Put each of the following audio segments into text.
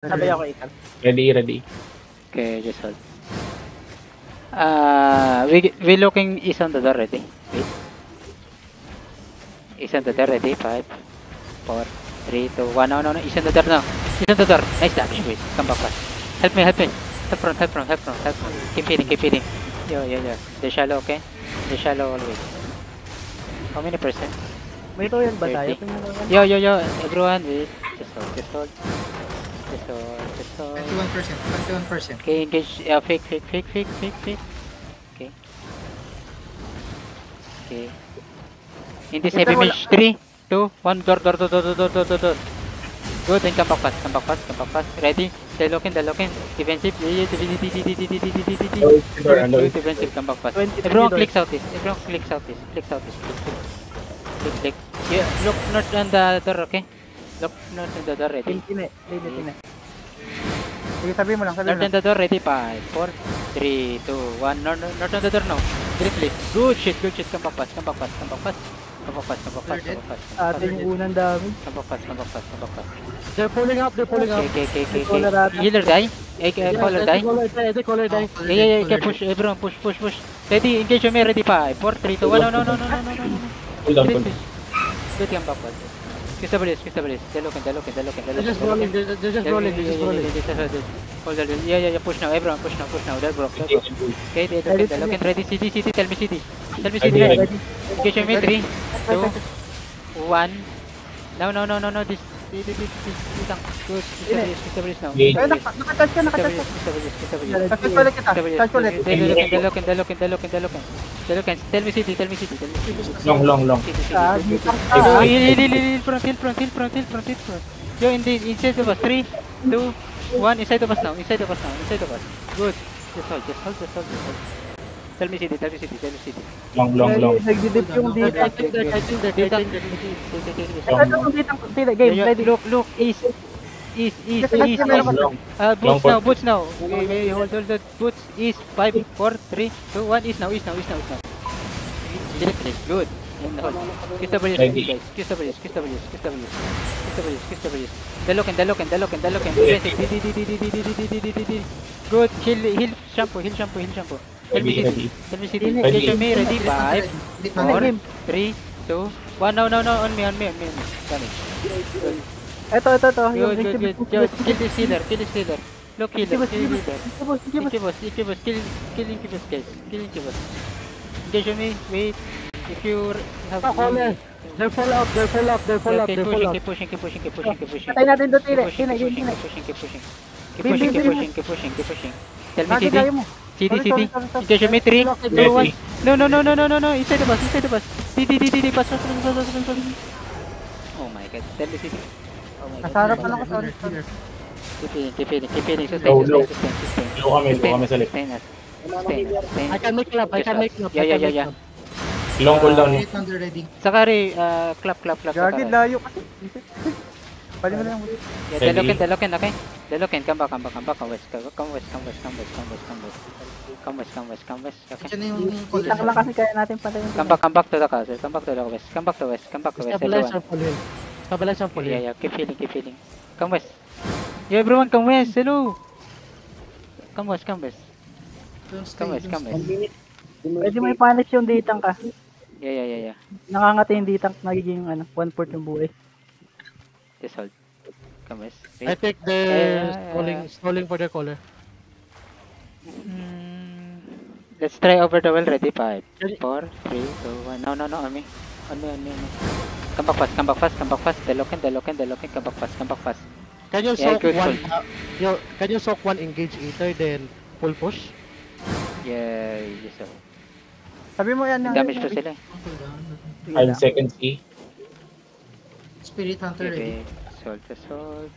Sabay ako ikan. Ready. Okay, just hold. We looking is on the door ready. Wait. Is on the door ready. 5, 4, 3, 2, 1. No. Is on the door now. Is on the door. Nice damage. Wait. Come back fast. Help me. Help front. Keep hitting. Yo. The shallow, okay? The shallow always. How many percent? May ito yan ba 30. tayo? Tingnan naman. Yo. Everyone, wait. Just hold. 21%. Okay, engage. Fake. Okay. In this heavy mage, 3, 2, 1, door. Good, then come back fast. Ready? They lock in. Defensive. Defensive, come back fast. Everyone clicks out this. Click. Yeah, look not on the door, okay? Look not on the door, ready? Tine. Sige, sabi mo lang. Not on the door, ready? 5, 4, 3, 2, 1. Not on the door now. Please. Good shit. Come back fast. Atin yung unang dami. Come back fast. They're pulling up. Okay. Caller ata. Healer die. Caller die. Caller die. Yeah. Okay, push. Everyone, push. Ready? Engage me. Ready? 5, 4, 3, 2, 1. No. Hold on. Please. Good, come back fast. Kiss the police. They're looking. They're just rolling. Hold on. Yeah. Push now. Everyone, push now. They're broke. Okay, they're looking. Ready? CD. Tell me CD. Ready. Engage me. 3, 2, 1. No. This lang. Good. Kiss the police now. Engage. Ay, nakatouch ka. Kiss the police. Touch ulit kita. Touch ulit. They're looking. Tell me CD. Long. Heal front. Yo, inside of us. 3, 2, 1. Inside of us now. Good. Just hold. Tell me CD. Long. Nagdidip yung dito. I think they're Ito yung dito. Game, ready. Look, east. Long. Boots now. Okay, hold. Boots, east. 5, 4, 3, 2, 1. East now. Good. Kiss the police, Ready. guys. Kiss the police. They're looking. Good. Heal shampoo. Tell me Ready. CD. Engage me. Ready? 5, 4, 3, 2, 1. No. On me. Damage. Ito. Good. Yo, kill this healer. Look, healer. Incubus. Kill Incubus, guys. Engage me. Wait. If you have... Caller. They're fall out. Keep pushing. Patay natin doon, Tine. Keep pushing. Tell me Bakit CD. ayaw mo? CD. Sorry. Engage me. 3, 2, 1. Ready. No. Inside the bus. CD. Pass. Oh my god. Tell me CD. Oh my god. Nasa harap pa lang ako, sorry. Keep hitting. Low. Sustain. Low kami sa left. Sustain. I can make clap. Yeah. Long cooldown. 800 ready. Sakari, clap. Gagi, layo kasi. Pali mo lang. Yeah, they're looking, okay? They're looking, come back, come west. Okay. Diyan na yung caller. Itak lang kasi kaya natin patayin. Come back to the castle, come back to the west, everyone. Stabilize ang full heal. Yeah, keep healing. Come west. Yeah, everyone, come west, hello! Come west. Don't stay. Pwede may punish yung ditang ka. Yeah. Nakangati yung ditang, nagiging 1/4 yung buhay. Just hold. Come west. I think they're stalling for their caller. Let's try over the well, ready? 5, 4, 3, 2, 1. No, on me. On me. Come back fast. They're looking. Come back fast. Can you Yeah, soak good one? call. Can you soak one engage eater then full push? Yeah, just hold. Sabi mo yan. Damage pa sila. 5 seconds E. Spirit Hunter ready. Okay, Salt.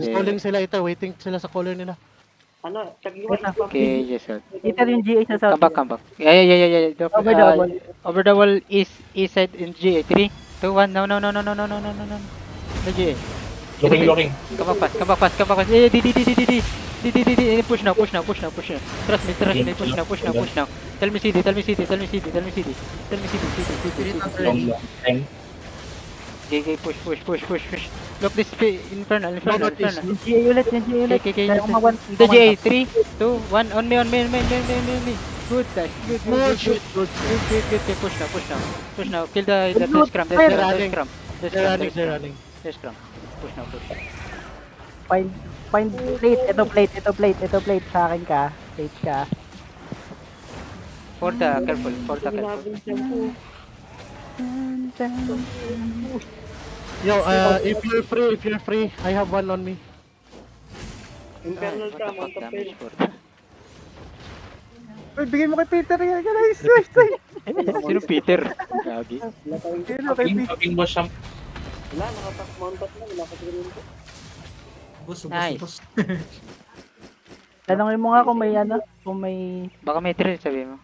Stalling sila ito, waiting sila sa caller nila. Okay, just hold. Ito yung GA sa south. Come back. Yeah. Over the wall. Over the wall is east side in GA. 3, 2, 1. No. The GA. Looking. Come back fast. Push now. Trust me. Push now. Tell me CD. Spirit Hunter Long. ready. Okay, push. Look this infernal. Notice. GA ulit, yung GA ulit. Okay. Kaya kung mag-one. Into GA, 3, 2, 1, on me. Good guys, good. Good. Push now. Kill the Good. scrum. They're There's running. scrum. Push now. Find plate. Ito plate. Sa akin ka. Plate ka. For the careful. Yo, if you're free, I have one on me. Infernal damage for that. Uy, bigyan mo kay Peter yan. Guys. Sino Peter? Gagi. Ayun o, kay Peter. Fucking boss siya. Nice. Tanongin mo nga kung may ano, kung may Baka may drill sabi mo.